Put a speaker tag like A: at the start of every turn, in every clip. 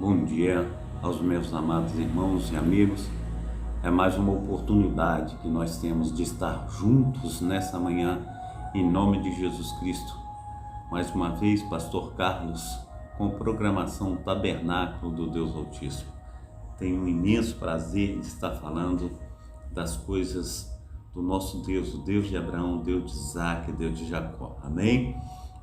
A: Bom dia aos meus amados irmãos e amigos. É mais uma oportunidade que nós temos de estar juntos nessa manhã, em nome de Jesus Cristo. Mais uma vez, Pastor Carlos, com programação Tabernáculo do Deus Altíssimo. Tenho um imenso prazer de estar falando das coisas do nosso Deus, o Deus de Abraão, o Deus de Isaac, o Deus de Jacó. Amém?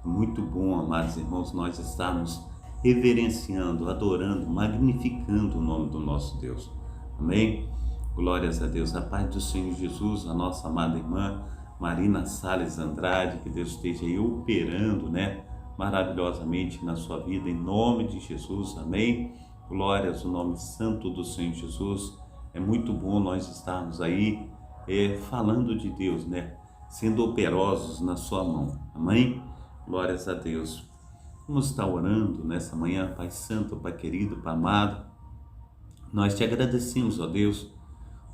A: Muito bom, amados irmãos, nós estarmos reverenciando, adorando, magnificando o nome do nosso Deus. Amém? Glórias a Deus. A paz do Senhor Jesus, a nossa amada irmã Marina Salles Andrade, que Deus esteja aí operando, maravilhosamente na sua vida, em nome de Jesus. Amém? Glórias ao nome santo do Senhor Jesus. É muito bom nós estarmos aí falando de Deus, sendo operosos na sua mão. Amém? Glórias a Deus. Vamos estar orando nessa manhã, Pai Santo, Pai querido, Pai amado. Nós te agradecemos, ó Deus,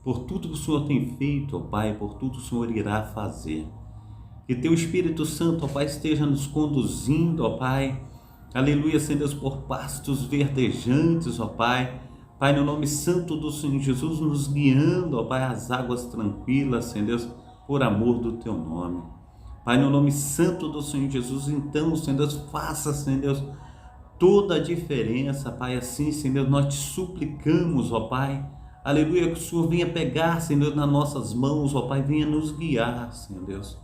A: por tudo que o Senhor tem feito, ó Pai, por tudo que o Senhor irá fazer. Que teu Espírito Santo, ó Pai, esteja nos conduzindo, ó Pai, aleluia, Senhor Deus, por pastos verdejantes, ó Pai. Pai, no nome santo do Senhor Jesus, nos guiando, ó Pai, às águas tranquilas, Senhor Deus, por amor do teu nome. Pai, no nome santo do Senhor Jesus, então, Senhor Deus, faça, Senhor Deus, toda a diferença, Pai, assim, Senhor Deus, nós te suplicamos, ó Pai, aleluia, que o Senhor venha pegar, Senhor Deus, nas nossas mãos, ó Pai, venha nos guiar, Senhor Deus.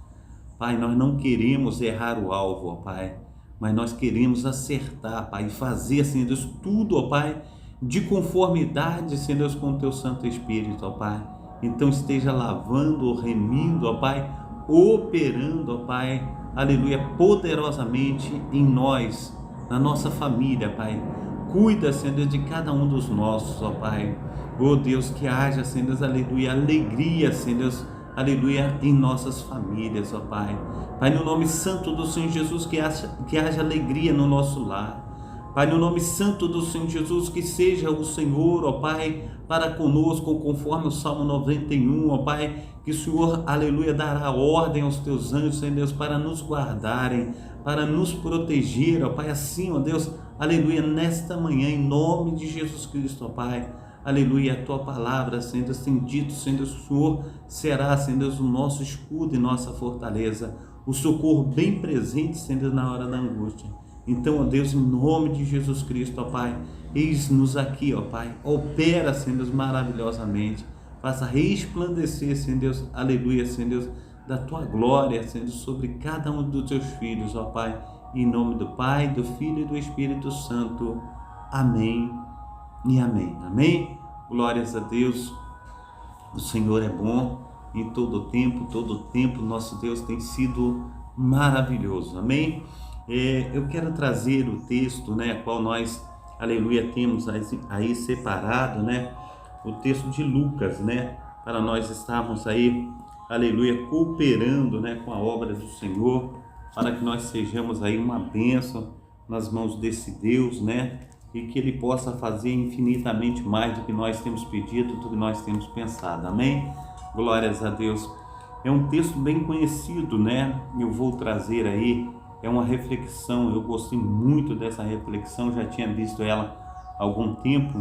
A: Pai, nós não queremos errar o alvo, ó Pai, mas nós queremos acertar, Pai, e fazer, Senhor Deus, tudo, ó Pai, de conformidade, Senhor Deus, com o teu Santo Espírito, ó Pai. Então esteja lavando, remindo, ó Pai, operando, ó Pai, aleluia, poderosamente em nós, na nossa família, Pai. Cuida, Senhor Deus, de cada um dos nossos, ó Pai. Oh Deus, que haja, Senhor Deus, aleluia, alegria, Senhor Deus, aleluia, em nossas famílias, ó Pai. Pai, no nome santo do Senhor Jesus, que haja alegria no nosso lar. Pai, no nome santo do Senhor Jesus, que seja o Senhor, ó Pai, para conosco, conforme o Salmo 91, ó Pai, que o Senhor, aleluia, dará ordem aos teus anjos, Senhor Deus, para nos guardarem, para nos proteger, ó Pai, assim, ó Deus, aleluia, nesta manhã, em nome de Jesus Cristo, ó Pai, aleluia, a tua palavra, Senhor Deus, tem dito, Senhor Deus, o Senhor será, Senhor Deus, o nosso escudo e nossa fortaleza, o socorro bem presente, Senhor Deus, na hora da angústia. Então, ó Deus, em nome de Jesus Cristo, ó Pai, eis-nos aqui, ó Pai, opera, Senhor Deus, maravilhosamente, faça resplandecer, Senhor Deus, aleluia, Senhor Deus, da tua glória, Senhor Deus, sobre cada um dos teus filhos, ó Pai, em nome do Pai, do Filho e do Espírito Santo. Amém e amém. Amém? Glórias a Deus. O Senhor é bom em todo tempo, nosso Deus tem sido maravilhoso. Amém? Eu quero trazer o texto, qual nós, aleluia, temos aí separado, o texto de Lucas, para nós estarmos aí, aleluia, cooperando, com a obra do Senhor, para que nós sejamos aí uma bênção nas mãos desse Deus, e que Ele possa fazer infinitamente mais do que nós temos pedido, do que nós temos pensado. Amém? Glórias a Deus. É um texto bem conhecido, eu vou trazer aí. É uma reflexão, eu gostei muito dessa reflexão, já tinha visto ela há algum tempo,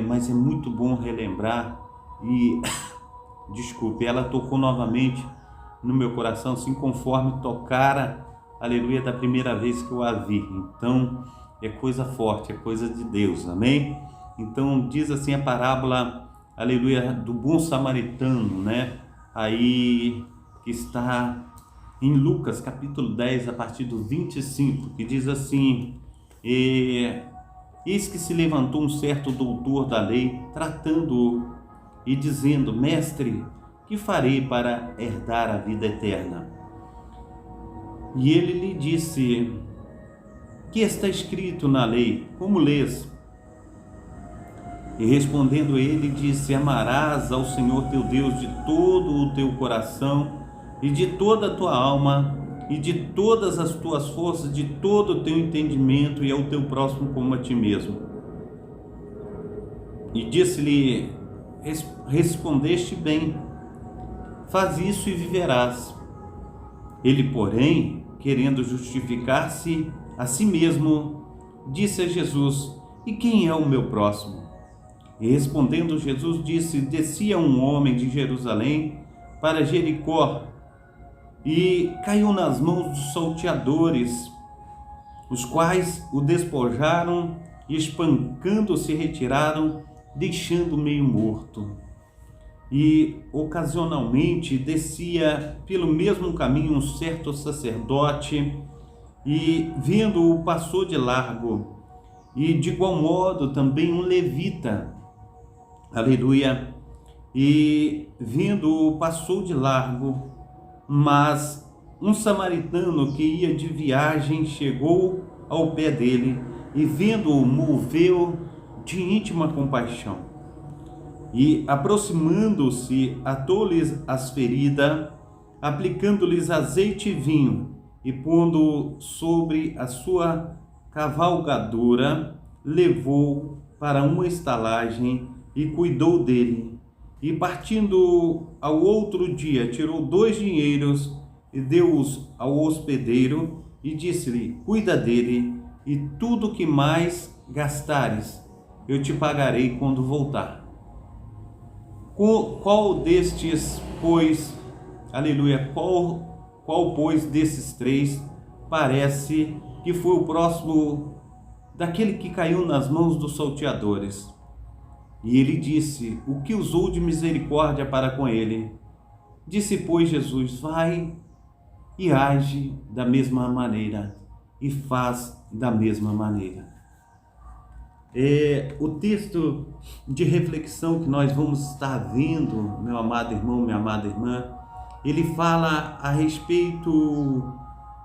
A: mas é muito bom relembrar e, desculpe, ela tocou novamente no meu coração, assim conforme tocara, aleluia, da primeira vez que eu a vi. Então, é coisa forte, é coisa de Deus, amém? Então, diz assim a parábola, aleluia, do bom samaritano, aí que está em Lucas capítulo 10, a partir do 25, que diz assim: eis que se levantou um certo doutor da lei, tratando-o e dizendo: Mestre, que farei para herdar a vida eterna? E ele lhe disse: que está escrito na lei? Como lês? E respondendo ele, disse: amarás ao Senhor teu Deus de todo o teu coração, e de toda a tua alma, e de todas as tuas forças, de todo o teu entendimento, e ao teu próximo como a ti mesmo. E disse-lhe: respondeste bem, faz isso e viverás. Ele, porém, querendo justificar-se a si mesmo, disse a Jesus: E quem é o meu próximo? E respondendo Jesus disse: descia um homem de Jerusalém para Jericó e caiu nas mãos dos salteadores, os quais o despojaram e espancando se retiraram, deixando meio morto. E ocasionalmente descia pelo mesmo caminho um certo sacerdote e vendo-o passou de largo, e de igual modo também um levita, aleluia, e vendo-o passou de largo. Mas um samaritano que ia de viagem chegou ao pé dele e vendo-o moveu de íntima compaixão. E aproximando-se, atou-lhes as feridas, aplicando-lhes azeite e vinho, e pondo sobre a sua cavalgadura, levou para uma estalagem e cuidou dele. E partindo ao outro dia, tirou 2 dinheiros e deu-os ao hospedeiro e disse-lhe: cuida dele, e tudo que mais gastares eu te pagarei quando voltar. Qual destes, pois, aleluia, qual pois desses 3 parece que foi o próximo daquele que caiu nas mãos dos salteadores? E ele disse: o que usou de misericórdia para com ele? Disse, pois, Jesus: vai e age da mesma maneira, e faz da mesma maneira. O texto de reflexão que nós vamos estar vendo, meu amado irmão, minha amada irmã, ele fala a respeito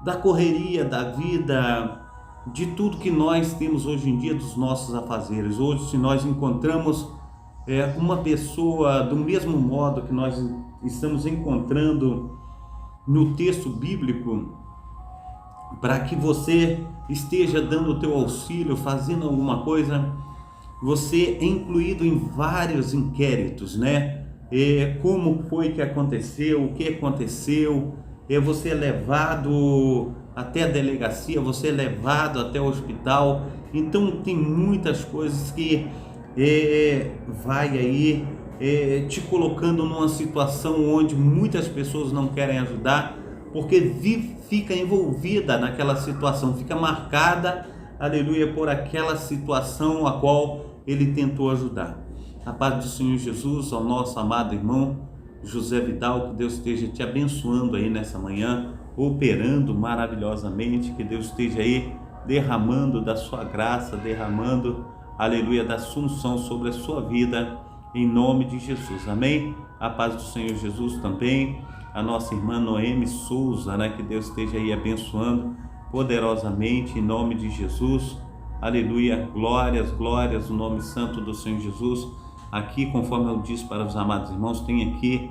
A: da correria da vida, de tudo que nós temos hoje em dia, dos nossos afazeres. Hoje, se nós encontramos uma pessoa do mesmo modo que nós estamos encontrando no texto bíblico, para que você esteja dando o teu auxílio, fazendo alguma coisa, você é incluído em vários inquéritos, né? Como foi que aconteceu, o que aconteceu, você é levado até a delegacia, você é levado até o hospital. Então tem muitas coisas que vai aí te colocando numa situação onde muitas pessoas não querem ajudar, porque fica envolvida naquela situação, fica marcada, aleluia, por aquela situação a qual ele tentou ajudar. A paz do Senhor Jesus, ao nosso amado irmão José Vidal, que Deus esteja te abençoando aí nessa manhã, operando maravilhosamente, que Deus esteja aí derramando da sua graça, derramando, aleluia, da sua unção sobre a sua vida, em nome de Jesus, amém? A paz do Senhor Jesus também, a nossa irmã Noemi Souza, né? Que Deus esteja aí abençoando poderosamente, em nome de Jesus, aleluia, glórias, glórias, o nome santo do Senhor Jesus. Aqui, conforme eu disse para os amados irmãos, tem aqui,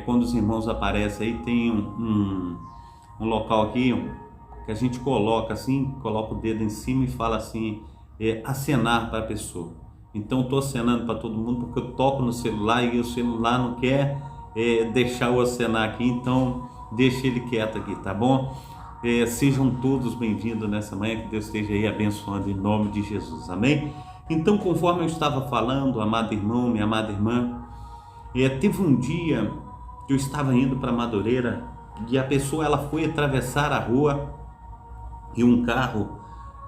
A: quando os irmãos aparecem aí, tem um local aqui que a gente coloca assim, coloca o dedo em cima e fala assim, acenar para a pessoa. Então, estou acenando para todo mundo porque eu toco no celular e o celular não quer deixar eu acenar aqui, então deixa ele quieto aqui, tá bom? Sejam todos bem-vindos nessa manhã, que Deus esteja aí abençoando em nome de Jesus, amém? Então, conforme eu estava falando, amado irmão, minha amada irmã, teve um dia que eu estava indo para Madureira e a pessoa, ela foi atravessar a rua e um carro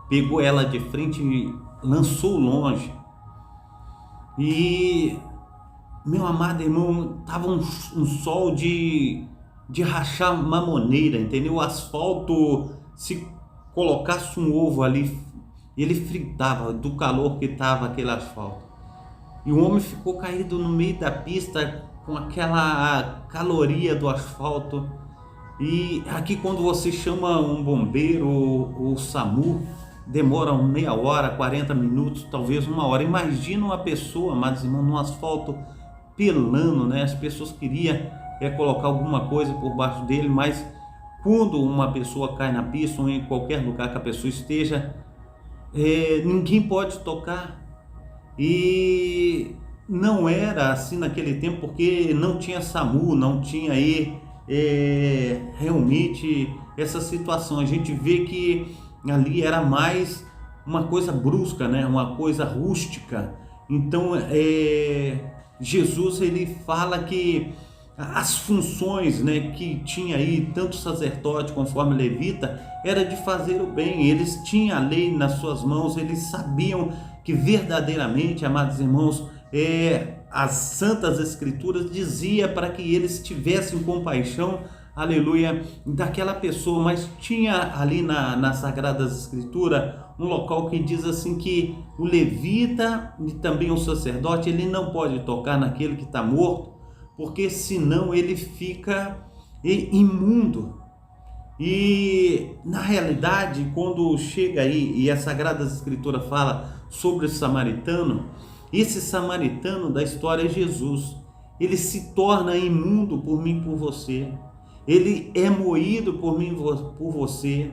A: pegou ela de frente e lançou longe. E, meu amado irmão, estava um sol de rachar mamoneira, entendeu? O asfalto, se colocasse um ovo ali, ele fritava do calor que estava aquele asfalto. E o homem ficou caído no meio da pista com aquela caloria do asfalto. E aqui, quando você chama um bombeiro ou SAMU, demora meia hora, 40 minutos, talvez uma hora. Imagina uma pessoa, amados irmãos, no asfalto pelando, né? As pessoas queriam colocar alguma coisa por baixo dele, mas quando uma pessoa cai na pista ou em qualquer lugar que a pessoa esteja, ninguém pode tocar. E não era assim naquele tempo, porque não tinha SAMU, não tinha aí realmente essa situação. A gente vê que ali era mais uma coisa brusca, né? Uma coisa rústica. Então, Jesus ele fala que as funções, né, que tinha aí tanto sacerdote conforme levita era de fazer o bem. Eles tinham a lei nas suas mãos, eles sabiam que verdadeiramente, amados irmãos, as santas escrituras dizia para que eles tivessem compaixão, aleluia, daquela pessoa. Mas tinha ali nas Sagradas Escrituras um local que diz assim que o levita e também o sacerdote, ele não pode tocar naquele que está morto, porque senão ele fica imundo. E na realidade, quando chega aí e a Sagrada Escritura fala sobre o samaritano, esse samaritano da história é Jesus. Ele se torna imundo por mim e por você. Ele é moído por mim e por você.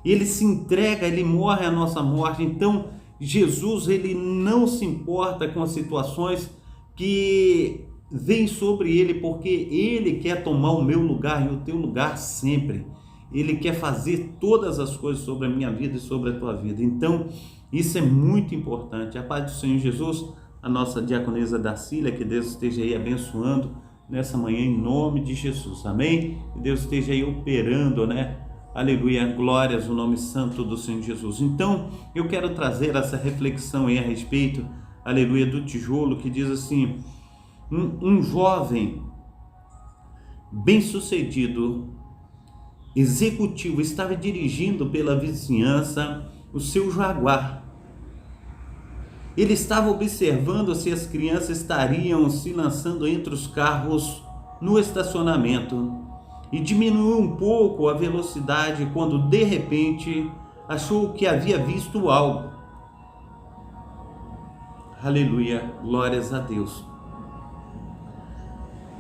A: Ele se entrega, ele morre a nossa morte. Então Jesus ele não se importa com as situações que vêm sobre ele, porque ele quer tomar o meu lugar e o teu lugar sempre. Ele quer fazer todas as coisas sobre a minha vida e sobre a tua vida. Então isso é muito importante. A paz do Senhor Jesus, a nossa diaconisa Darcília, que Deus esteja aí abençoando nessa manhã em nome de Jesus, amém? Que Deus esteja aí operando, né? Aleluia, glórias ao nome santo do Senhor Jesus. Então, eu quero trazer essa reflexão aí a respeito, aleluia, do tijolo, que diz assim, um jovem bem-sucedido, executivo, estava dirigindo pela vizinhança o seu Jaguar. Ele estava observando se as crianças estariam se lançando entre os carros no estacionamento e diminuiu um pouco a velocidade quando de repente achou que havia visto algo. Aleluia, glórias a Deus.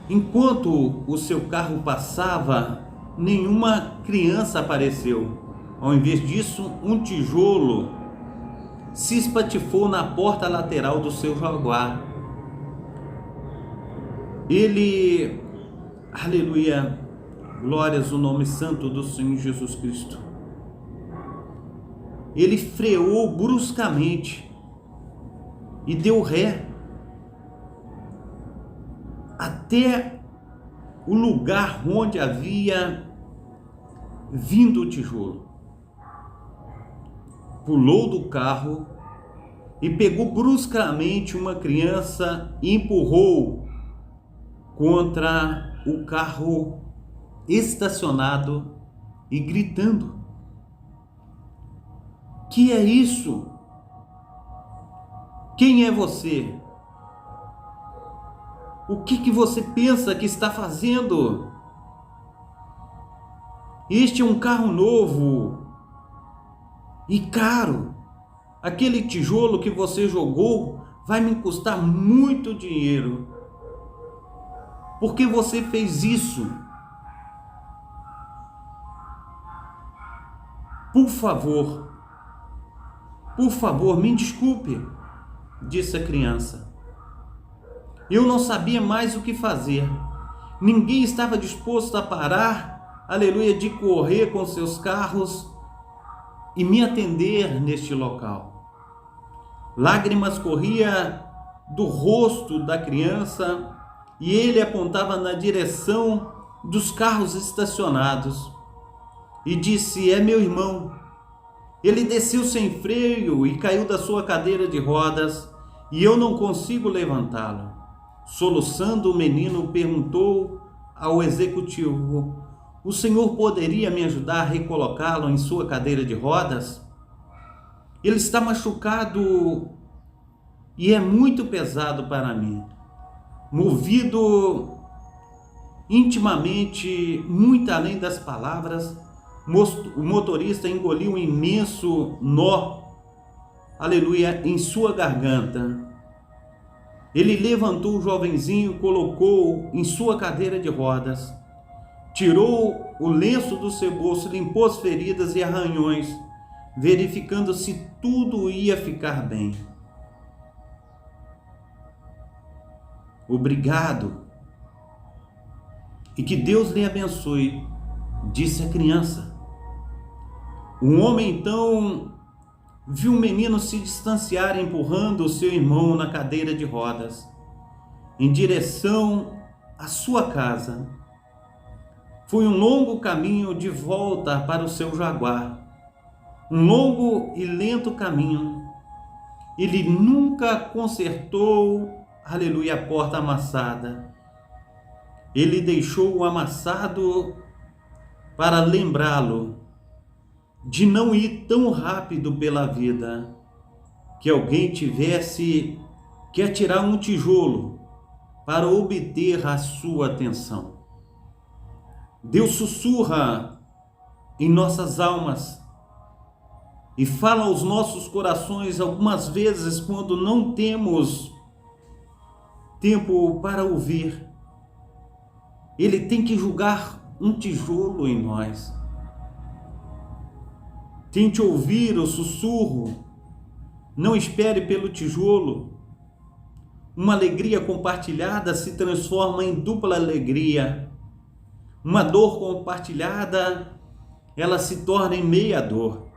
A: Enquanto o seu carro passava, nenhuma criança apareceu. Ao invés disso, um tijolo se espatifou na porta lateral do seu Jaguar. Ele, aleluia, glórias ao nome santo do Senhor Jesus Cristo. Ele freou bruscamente e deu ré até o lugar onde havia vindo o tijolo. Pulou do carro e pegou bruscamente uma criança e empurrou contra o carro estacionado e gritando: "Que é isso? Quem é você? O que você pensa que está fazendo? Este é um carro novo e caro. Aquele tijolo que você jogou vai me custar muito dinheiro. Por que você fez isso? Por favor, me desculpe", disse a criança. Eu não sabia mais o que fazer. Ninguém estava disposto a parar, aleluia, de correr com seus carros e me atender neste local. Lágrimas corriam do rosto da criança e ele apontava na direção dos carros estacionados e disse: "É meu irmão. Ele desceu sem freio e caiu da sua cadeira de rodas e eu não consigo levantá-lo." Soluçando, o menino perguntou ao executivo: "O senhor poderia me ajudar a recolocá-lo em sua cadeira de rodas? Ele está machucado e é muito pesado para mim." Movido intimamente, muito além das palavras, o motorista engoliu um imenso nó, aleluia, em sua garganta. Ele levantou o jovenzinho, colocou em sua cadeira de rodas, tirou o lenço do seu bolso, limpou as feridas e arranhões, verificando se tudo ia ficar bem. "Obrigado e que Deus lhe abençoe", disse a criança. O homem então viu um menino se distanciar empurrando o seu irmão na cadeira de rodas, em direção à sua casa. Foi um longo caminho de volta para o seu jaguar, um longo e lento caminho. Ele nunca consertou, aleluia, a porta amassada. Ele deixou o amassado para lembrá-lo de não ir tão rápido pela vida, que alguém tivesse que atirar um tijolo para obter a sua atenção. Deus sussurra em nossas almas e fala aos nossos corações algumas vezes quando não temos tempo para ouvir. Ele tem que jogar um tijolo em nós. Tente ouvir o sussurro, não espere pelo tijolo. Uma alegria compartilhada se transforma em dupla alegria. Uma dor compartilhada, ela se torna em meia dor.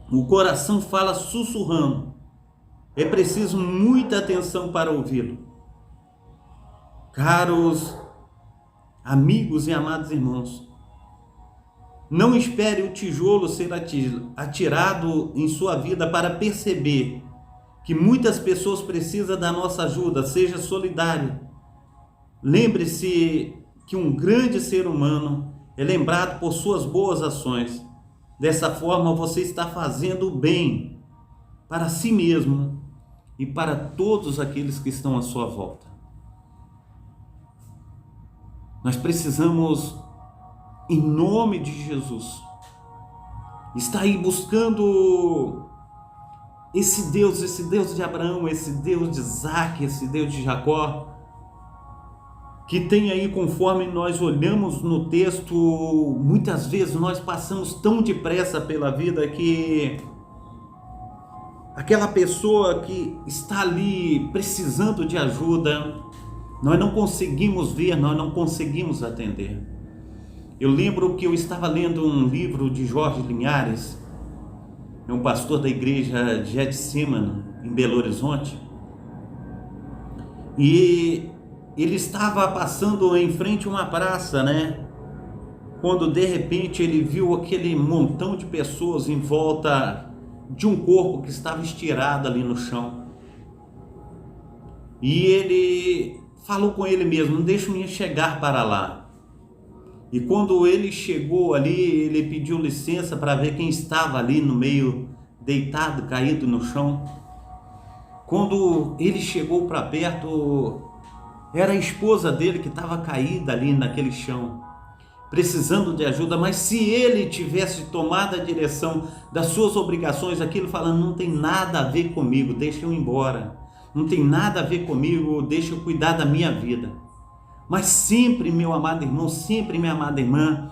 A: O coração fala sussurrando. É preciso muita atenção para ouvi-lo. Caros amigos e amados irmãos, não espere o tijolo ser atirado em sua vida para perceber que muitas pessoas precisam da nossa ajuda. Seja solidário. Lembre-se que um grande ser humano é lembrado por suas boas ações. Dessa forma você está fazendo o bem para si mesmo e para todos aqueles que estão à sua volta. Nós precisamos, em nome de Jesus, estar aí buscando esse Deus de Abraão, esse Deus de Isaac, esse Deus de Jacó, que tem aí, conforme nós olhamos no texto, muitas vezes nós passamos tão depressa pela vida que aquela pessoa que está ali precisando de ajuda, nós não conseguimos ver, nós não conseguimos atender. Eu lembro que eu estava lendo um livro de Jorge Linhares, é um pastor da igreja de Getsemane, em Belo Horizonte, e ele estava passando em frente a uma praça, quando de repente ele viu aquele montão de pessoas em volta de um corpo que estava estirado ali no chão. E ele falou com ele mesmo: deixa-me chegar para lá. E quando ele chegou ali, ele pediu licença para ver quem estava ali no meio, deitado, caído no chão. Quando ele chegou para perto, era a esposa dele que estava caída ali naquele chão, precisando de ajuda. Mas se ele tivesse tomado a direção das suas obrigações, aquilo falando: não tem nada a ver comigo, deixa eu ir embora, não tem nada a ver comigo, deixa eu cuidar da minha vida. Mas sempre, meu amado irmão, sempre, minha amada irmã,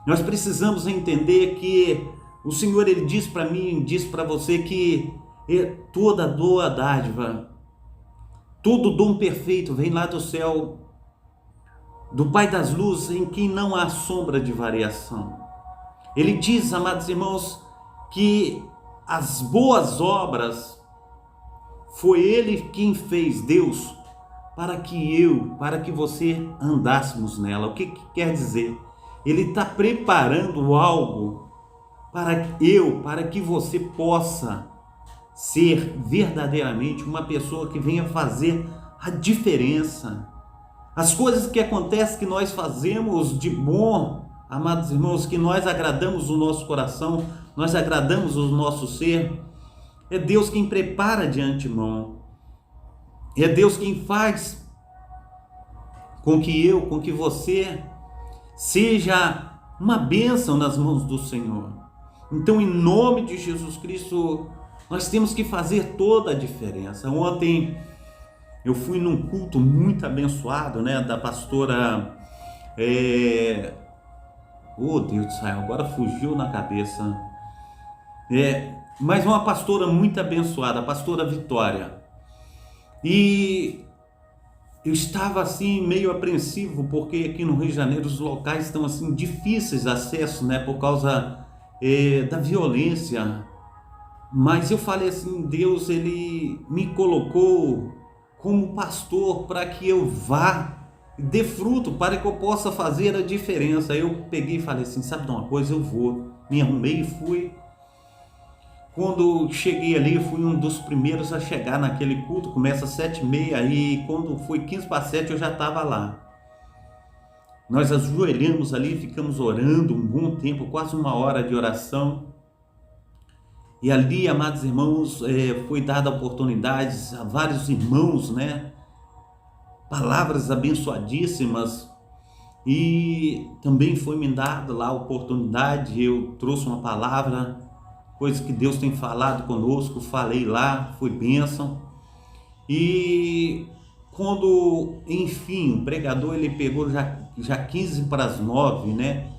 A: nós precisamos entender que o Senhor, Ele diz para mim, diz para você que toda boa dádiva, todo dom perfeito vem lá do céu, do Pai das luzes, em quem não há sombra de variação. Ele diz, amados irmãos, que as boas obras foi Ele quem fez, Deus, para que você andássemos nela. O que quer dizer? Ele está preparando algo para que você possa ser verdadeiramente uma pessoa que venha fazer a diferença. As coisas que acontecem, que nós fazemos de bom, amados irmãos, que nós agradamos o nosso coração, nós agradamos o nosso ser, é Deus quem prepara de antemão. É Deus quem faz com que você seja uma bênção nas mãos do Senhor. Então, em nome de Jesus Cristo, nós temos que fazer toda a diferença. Ontem eu fui num culto muito abençoado, da pastora... Oh, Deus do céu, agora fugiu na cabeça. Mas uma pastora muito abençoada, a pastora Vitória. E eu estava assim meio apreensivo, porque aqui no Rio de Janeiro os locais estão assim difíceis de acesso, por causa da violência Mas eu falei assim, Deus, Ele me colocou como pastor para que eu vá e dê fruto, para que eu possa fazer a diferença. Aí eu peguei e falei assim, sabe de uma coisa, eu vou. Me arrumei e fui. Quando cheguei ali, eu fui um dos primeiros a chegar naquele culto, começa às 7h30, aí quando foi 15 para 7 eu já estava lá. Nós ajoelhamos ali, ficamos orando um bom tempo, quase 1 hora de oração. E ali, amados irmãos, foi dada oportunidades a vários irmãos, né? Palavras abençoadíssimas. E também foi me dada lá a oportunidade, eu trouxe uma palavra, coisa que Deus tem falado conosco, falei lá, foi bênção. E quando, enfim, o pregador ele pegou já 15 para as 9, né?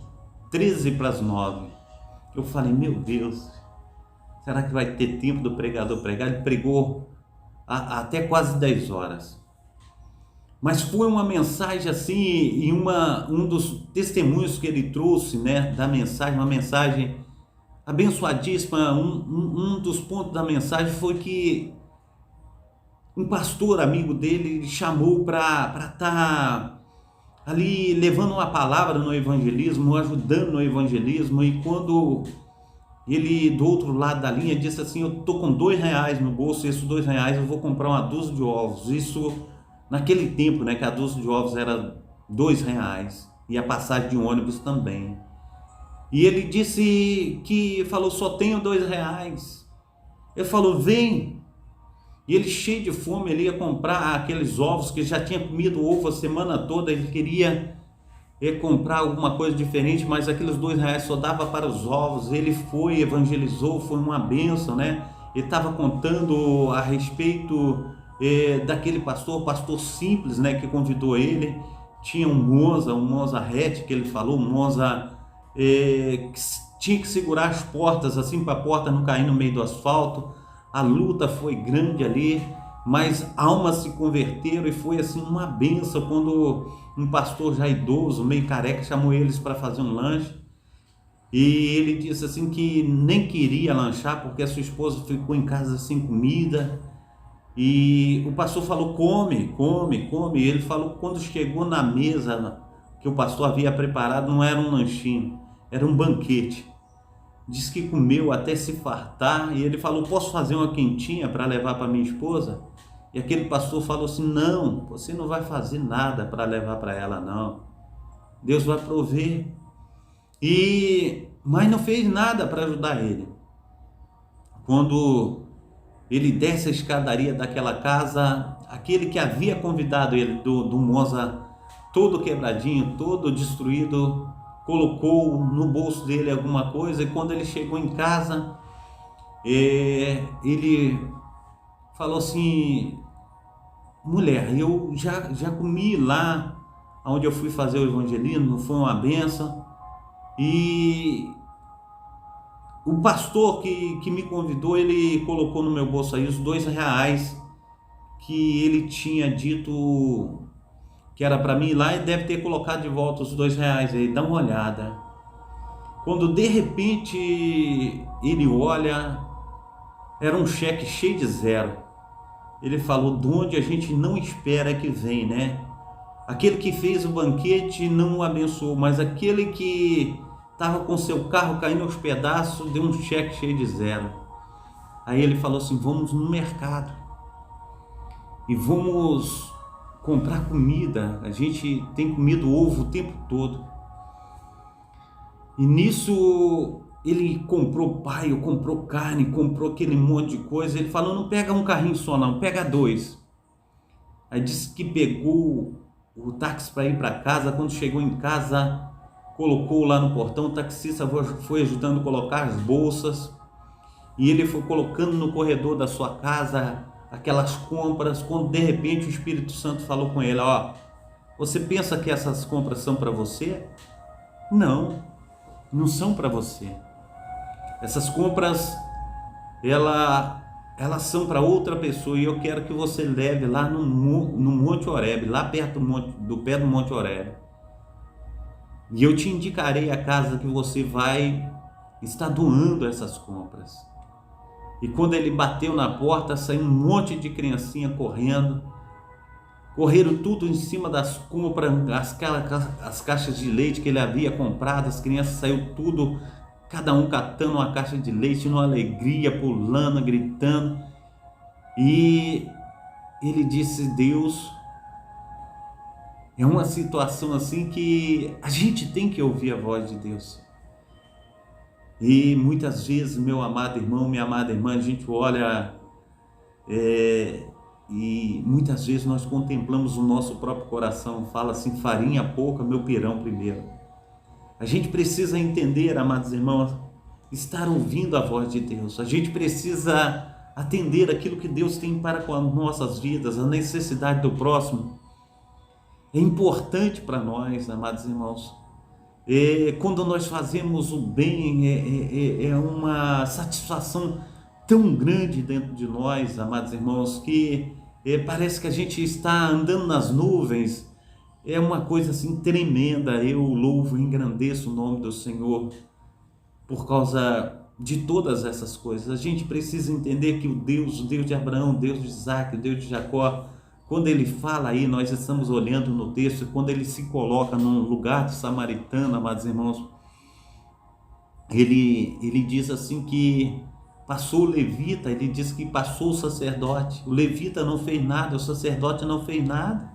A: 13 para as 9. Eu falei, meu Deus, será que vai ter tempo do pregador pregar? Ele pregou até quase 10 horas. Mas foi uma mensagem assim, e um dos testemunhos que ele trouxe, né, da mensagem, uma mensagem abençoadíssima. Um dos pontos da mensagem foi que um pastor amigo dele chamou para estar ali levando uma palavra no evangelismo, ajudando no evangelismo, e quando ele do outro lado da linha disse assim, eu tô com R$2 no bolso, esses R$2 eu vou comprar uma dúzia de ovos. Isso naquele tempo, né, que a dúzia de ovos era R$2 e a passagem de ônibus também. E ele disse que falou, só tenho R$2. Ele falou, vem. E ele cheio de fome, ele ia comprar aqueles ovos, que já tinha comido ovo a semana toda, ele queria comprar alguma coisa diferente, mas aqueles R$2 só dava para os ovos. Ele foi, evangelizou, foi uma bênção, né? Ele estava contando a respeito daquele pastor simples, né, que convidou ele. Tinha um Monza hatch que ele falou, um Monza que tinha que segurar as portas assim para a porta não cair no meio do asfalto. A luta foi grande ali, mas almas se converteram e foi assim uma benção quando um pastor já idoso, meio careca, chamou eles para fazer um lanche. E ele disse assim que nem queria lanchar porque a sua esposa ficou em casa sem comida. E o pastor falou, come. E ele falou que quando chegou na mesa que o pastor havia preparado, não era um lanchinho, era um banquete. Diz que comeu até se fartar, e ele falou, posso fazer uma quentinha para levar para minha esposa? E aquele pastor falou assim, não, você não vai fazer nada para levar para ela não, Deus vai prover. Mas não fez nada para ajudar ele. Quando ele desce a escadaria daquela casa, aquele que havia convidado ele do Monza, todo quebradinho, todo destruído, colocou no bolso dele alguma coisa. E quando ele chegou em casa, ele falou assim, mulher, eu já comi lá onde eu fui fazer o evangelismo, foi uma benção. E o pastor que me convidou, ele colocou no meu bolso aí os R$2 que ele tinha dito que era para mim ir lá, e deve ter colocado de volta os R$2 aí, dá uma olhada. Quando de repente ele olha, era um cheque cheio de zero. Ele falou, de onde a gente não espera que vem, né? Aquele que fez o banquete não o abençoou, mas aquele que estava com seu carro caindo aos pedaços, deu um cheque cheio de zero. Aí ele falou assim, vamos no mercado e vamos comprar comida, a gente tem comido ovo o tempo todo. E nisso ele comprou paio, comprou carne, comprou aquele monte de coisa. Ele falou, não pega um carrinho só não, pega 2. Aí disse que pegou o táxi para ir para casa. Quando chegou em casa, colocou lá no portão, o taxista foi ajudando a colocar as bolsas, e ele foi colocando no corredor da sua casa aquelas compras, quando de repente o Espírito Santo falou com ele, ó, você pensa que essas compras são para você? Não são para você. Essas compras, elas são para outra pessoa, e eu quero que você leve lá no Monte Horebe, lá perto do pé do Monte Horebe. E eu te indicarei a casa que você vai estar doando essas compras. E quando ele bateu na porta, saiu um monte de criancinha correndo. Correram tudo em cima das compras, as caixas de leite que ele havia comprado. As crianças saiu tudo, cada um catando uma caixa de leite, numa alegria, pulando, gritando. E ele disse: Deus, é uma situação assim que a gente tem que ouvir a voz de Deus. E muitas vezes, meu amado irmão, minha amada irmã, a gente olha e muitas vezes nós contemplamos o nosso próprio coração, fala assim: farinha pouca, meu pirão primeiro. A gente precisa entender, amados irmãos, estar ouvindo a voz de Deus. A gente precisa atender aquilo que Deus tem para com as nossas vidas, a necessidade do próximo. É importante para nós, amados irmãos. Quando nós fazemos o bem, é uma satisfação tão grande dentro de nós, amados irmãos, que parece que a gente está andando nas nuvens. É uma coisa assim tremenda. Eu louvo e engrandeço o nome do Senhor por causa de todas essas coisas. A gente precisa entender que o Deus de Abraão, o Deus de Isaac, o Deus de Jacó, quando ele fala aí, nós estamos olhando no texto, quando ele se coloca num lugar de samaritano, amados irmãos, ele diz assim que passou o levita, ele diz que passou o sacerdote. O levita não fez nada, o sacerdote não fez nada.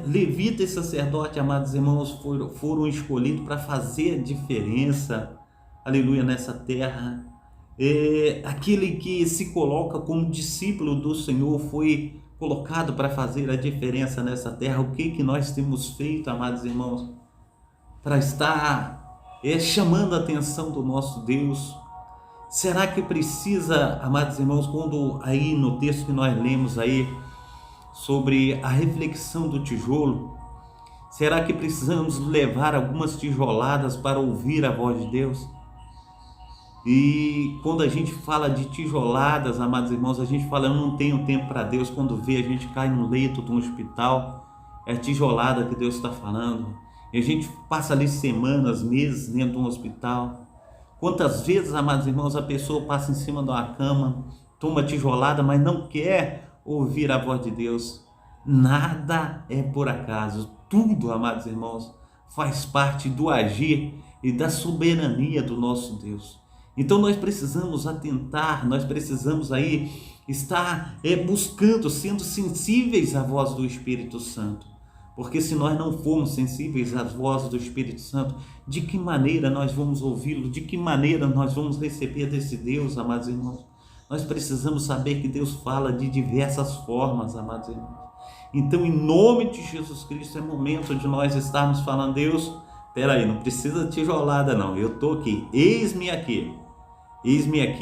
A: Levita e sacerdote, amados irmãos, foram escolhidos para fazer a diferença, aleluia, nessa terra. Aquele que se coloca como discípulo do Senhor foi colocado para fazer a diferença nessa terra. O que nós temos feito, amados irmãos, para estar chamando a atenção do nosso Deus? Será que precisa, amados irmãos, quando aí no texto que nós lemos aí sobre a reflexão do tijolo, será que precisamos levar algumas tijoladas para ouvir a voz de Deus? E quando a gente fala de tijoladas, amados irmãos, a gente fala: eu não tenho tempo para Deus. Quando vê, a gente cai no leito de um hospital, é tijolada que Deus está falando. E a gente passa ali semanas, meses dentro de um hospital. Quantas vezes, amados irmãos, a pessoa passa em cima de uma cama, toma tijolada, mas não quer ouvir a voz de Deus. Nada é por acaso. Tudo, amados irmãos, faz parte do agir e da soberania do nosso Deus. Então nós precisamos atentar, nós precisamos aí estar buscando, sendo sensíveis à voz do Espírito Santo. Porque se nós não formos sensíveis às vozes do Espírito Santo, de que maneira nós vamos ouvi-lo? De que maneira nós vamos receber desse Deus, amados irmãos? Nós precisamos saber que Deus fala de diversas formas, amados irmãos. Então, em nome de Jesus Cristo, é momento de nós estarmos falando: Deus, peraí, não precisa de tijolada não, eu estou aqui, eis-me aqui,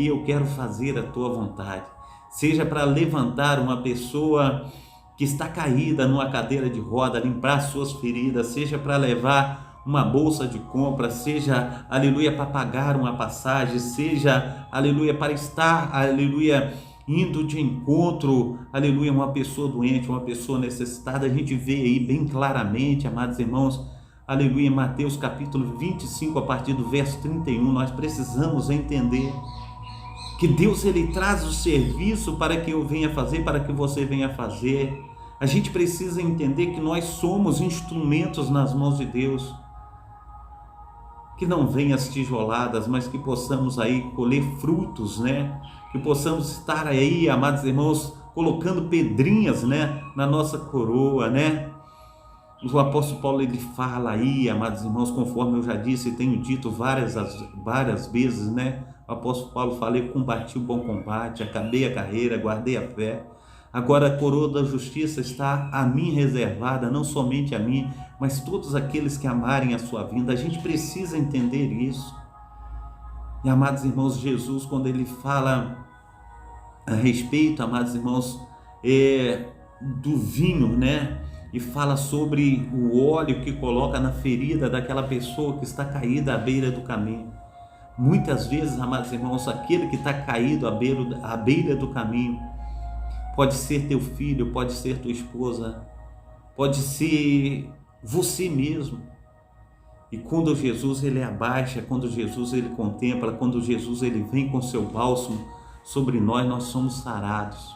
A: eu quero fazer a tua vontade. Seja para levantar uma pessoa que está caída numa cadeira de roda, limpar suas feridas, seja para levar uma bolsa de compra, seja, aleluia, para pagar uma passagem, seja, aleluia, para estar, aleluia, indo de encontro, aleluia, uma pessoa doente, uma pessoa necessitada. A gente vê aí bem claramente, amados irmãos, aleluia, em Mateus capítulo 25, a partir do verso 31, nós precisamos entender que Deus, ele traz o serviço para que eu venha fazer, para que você venha fazer. A gente precisa entender que nós somos instrumentos nas mãos de Deus. Que não venham as tijoladas, mas que possamos aí colher frutos, né? Que possamos estar aí, amados irmãos, colocando pedrinhas, né, na nossa coroa, né? O apóstolo Paulo, ele fala aí, amados irmãos, conforme eu já disse e tenho dito várias vezes, né? O apóstolo Paulo fala: eu combati o bom combate, acabei a carreira, guardei a fé. Agora a coroa da justiça está a mim reservada, não somente a mim, mas todos aqueles que amarem a sua vinda. A gente precisa entender isso. E, amados irmãos, Jesus, quando ele fala a respeito, amados irmãos, do vinho, né? E fala sobre o óleo que coloca na ferida daquela pessoa que está caída à beira do caminho. Muitas vezes, amados irmãos, aquele que está caído à beira do caminho, pode ser teu filho, pode ser tua esposa, pode ser você mesmo. E quando Jesus ele abaixa, quando Jesus ele contempla, quando Jesus ele vem com seu bálsamo sobre nós, nós somos sarados.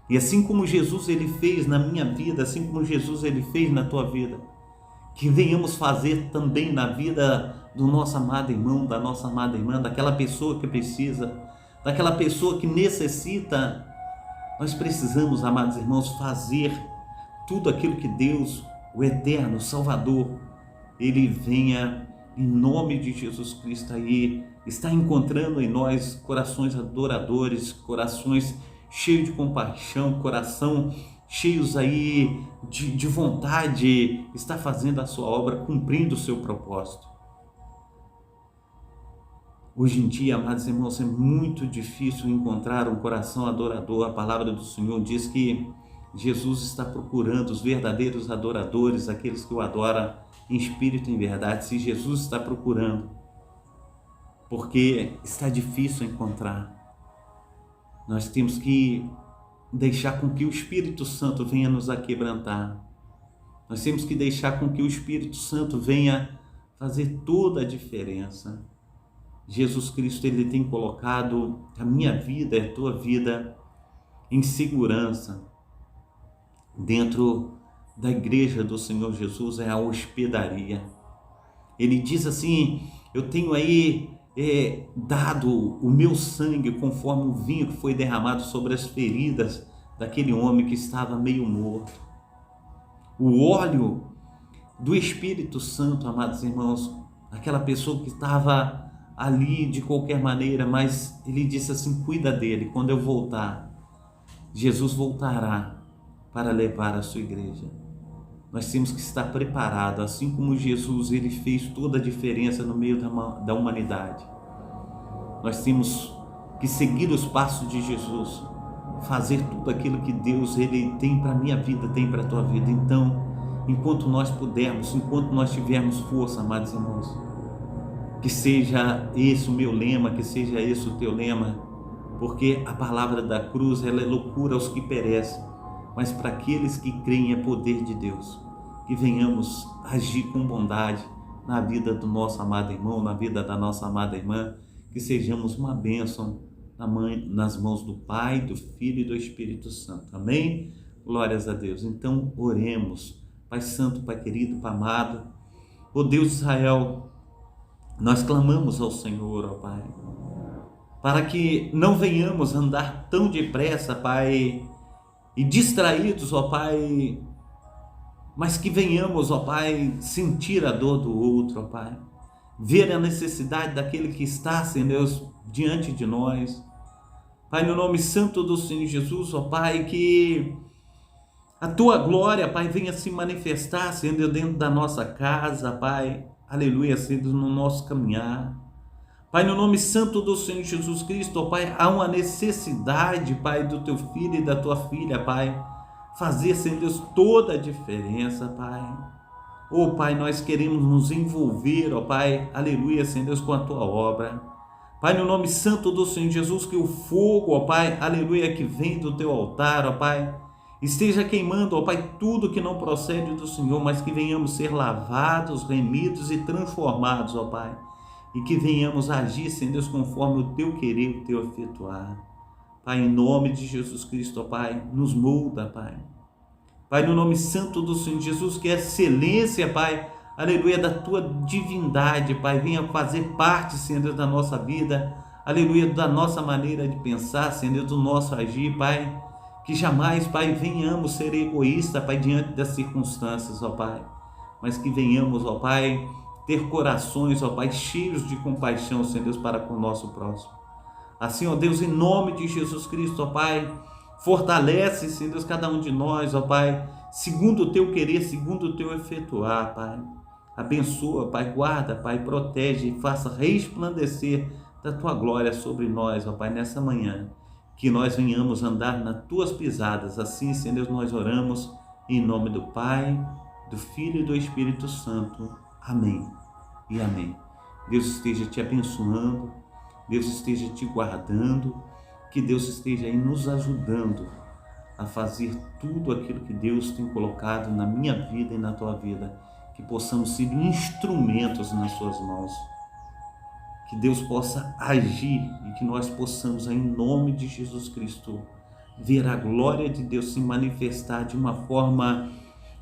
A: E assim como Jesus ele fez na minha vida, assim como Jesus ele fez na tua vida, que venhamos fazer também na vida do nosso amado irmão, da nossa amada irmã, daquela pessoa que precisa, daquela pessoa que necessita. Nós precisamos, amados irmãos, fazer tudo aquilo que Deus, o eterno Salvador, ele venha em nome de Jesus Cristo aí, está encontrando em nós corações adoradores, corações cheios de compaixão, coração cheios aí de vontade, está fazendo a sua obra, cumprindo o seu propósito. Hoje em dia, amados irmãos, é muito difícil encontrar um coração adorador. A palavra do Senhor diz que Jesus está procurando os verdadeiros adoradores, aqueles que o adoram em espírito e em verdade. Se Jesus está procurando, porque está difícil encontrar, nós temos que deixar com que o Espírito Santo venha nos aquebrantar. Nós temos que deixar com que o Espírito Santo venha fazer toda a diferença. Jesus Cristo, ele tem colocado a minha vida e a tua vida em segurança. Dentro da igreja do Senhor Jesus é a hospedaria. Ele diz assim: eu tenho aí dado o meu sangue conforme o vinho que foi derramado sobre as feridas daquele homem que estava meio morto. O óleo do Espírito Santo, amados irmãos, aquela pessoa que estava ali de qualquer maneira, mas ele disse assim: cuida dele, quando eu voltar, Jesus voltará para levar a sua igreja. Nós temos que estar preparados, assim como Jesus ele fez toda a diferença no meio da humanidade. Nós temos que seguir os passos de Jesus, fazer tudo aquilo que Deus ele tem para a minha vida, tem para a tua vida. Então, enquanto nós pudermos, enquanto nós tivermos força, amados irmãos, que seja esse o meu lema, que seja esse o teu lema, porque a palavra da cruz ela é loucura aos que perecem, mas para aqueles que creem é poder de Deus. Que venhamos agir com bondade na vida do nosso amado irmão, na vida da nossa amada irmã, que sejamos uma bênção nas mãos do Pai, do Filho e do Espírito Santo. Amém? Glórias a Deus. Então oremos. Pai Santo, Pai querido, Pai amado, ó Deus de Israel, nós clamamos ao Senhor, ó Pai, para que não venhamos andar tão depressa, Pai, e distraídos, ó Pai, mas que venhamos, ó Pai, sentir a dor do outro, ó Pai, ver a necessidade daquele que está, Senhor Deus, diante de nós. Pai, no nome santo do Senhor Jesus, ó Pai, que a Tua glória, Pai, venha se manifestar, Senhor Deus, dentro da nossa casa, Pai, aleluia, Senhor Deus, no nosso caminhar. Pai, no nome santo do Senhor Jesus Cristo, ó Pai, há uma necessidade, Pai, do Teu filho e da Tua filha, Pai, fazer, Senhor Deus, toda a diferença, Pai. Ó Pai, nós queremos nos envolver, ó Pai, aleluia, Senhor Deus, com a Tua obra. Pai, no nome santo do Senhor Jesus, que o fogo, ó Pai, aleluia, que vem do Teu altar, ó Pai, esteja queimando, ó Pai, tudo que não procede do Senhor, mas que venhamos ser lavados, remidos e transformados, ó Pai, e que venhamos agir, Senhor Deus, conforme o Teu querer, o Teu efetuar. Pai, em nome de Jesus Cristo, ó Pai, nos molda, Pai. Pai, no nome santo do Senhor Jesus, que a excelência, Pai, aleluia, da Tua divindade, Pai, venha fazer parte, Senhor Deus, da nossa vida, aleluia, da nossa maneira de pensar, Senhor Deus, do nosso agir, Pai, que jamais, Pai, venhamos ser egoístas, Pai, diante das circunstâncias, ó Pai, mas que venhamos, ó Pai, ter corações, ó Pai, cheios de compaixão, Senhor Deus, para com o nosso próximo. Assim, ó Deus, em nome de Jesus Cristo, ó Pai, fortalece, Senhor Deus, cada um de nós, ó Pai, segundo o Teu querer, segundo o Teu efetuar, Pai. Abençoa, Pai, guarda, Pai, protege e faça resplandecer da Tua glória sobre nós, ó Pai, nessa manhã. Que nós venhamos andar nas Tuas pisadas. Assim, Senhor Deus, nós oramos em nome do Pai, do Filho e do Espírito Santo. Amém e amém. Deus esteja te abençoando, Deus esteja te guardando, que Deus esteja aí nos ajudando a fazer tudo aquilo que Deus tem colocado na minha vida e na tua vida. que possamos ser instrumentos nas suas mãos, que Deus possa agir e que nós possamos, em nome de Jesus Cristo, ver a glória de Deus se manifestar de uma forma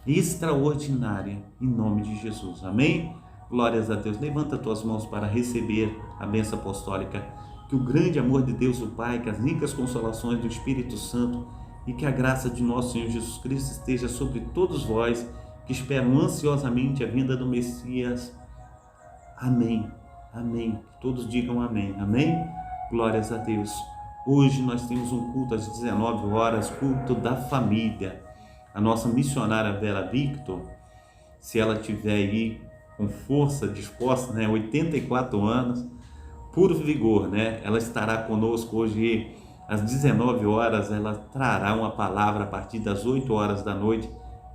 A: extraordinária, em nome de Jesus. Amém? Glórias a Deus. Levanta tuas mãos para receber a bênção apostólica. Que o grande amor de Deus, o Pai, que as ricas consolações do Espírito Santo e que a graça de nosso Senhor Jesus Cristo esteja sobre todos vós que esperam ansiosamente a vinda do Messias. Amém. Amém. Que todos digam amém. Amém? Glórias a Deus. Hoje nós temos um culto às 19 horas, culto da família. A nossa missionária Vera Victor, se ela tiver aí com força, disposta, 84 anos, puro vigor, ela estará conosco hoje às 19 horas, ela trará uma palavra a partir das 8 horas da noite,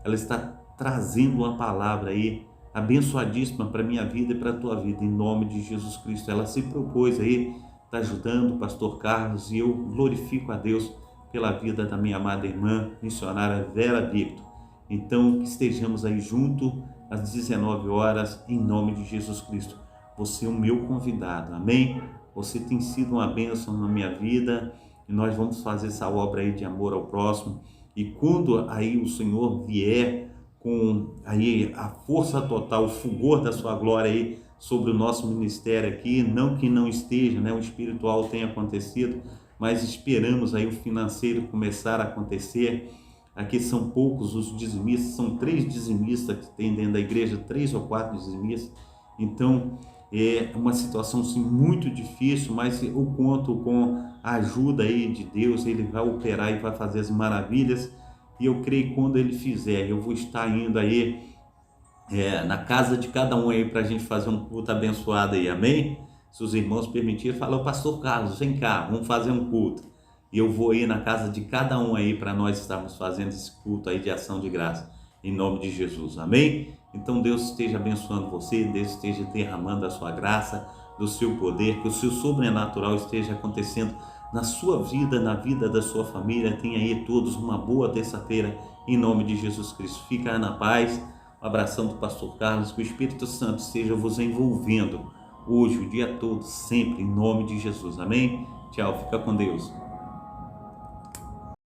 A: ela está trazendo uma palavra aí, abençoadíssima para a minha vida e para a tua vida, em nome de Jesus Cristo. Ela se propôs aí, está ajudando o pastor Carlos, e eu glorifico a Deus pela vida da minha amada irmã missionária Vera Victor. Então, que estejamos aí junto às 19 horas, em nome de Jesus Cristo. Você é o meu convidado, amém? Você tem sido uma bênção na minha vida e nós vamos fazer essa obra aí de amor ao próximo. E quando aí o Senhor vier com aí a força total, o fulgor da sua glória aí sobre o nosso ministério aqui, não que não esteja, o espiritual tenha acontecido, mas esperamos aí o financeiro começar a acontecer. Aqui são poucos os dizimistas, são 3 dizimistas que tem dentro da igreja, 3 ou 4 dizimistas. Então é uma situação sim, muito difícil, mas eu conto com a ajuda aí de Deus. Ele vai operar e vai fazer as maravilhas, e eu creio que quando ele fizer, eu vou estar indo aí na casa de cada um aí para a gente fazer um culto abençoado aí, amém? Se os irmãos permitirem, fala: pastor Carlos, vem cá, vamos fazer um culto. E eu vou ir na casa de cada um aí para nós estarmos fazendo esse culto aí de ação de graça, em nome de Jesus, amém? Então Deus esteja abençoando você, Deus esteja derramando a sua graça, do seu poder, que o seu sobrenatural esteja acontecendo na sua vida, na vida da sua família. Tenha aí todos uma boa terça-feira, em nome de Jesus Cristo. Fica na paz. Um abração do pastor Carlos, que o Espírito Santo esteja vos envolvendo hoje, o dia todo, sempre, em nome de Jesus, amém? Tchau, fica com Deus.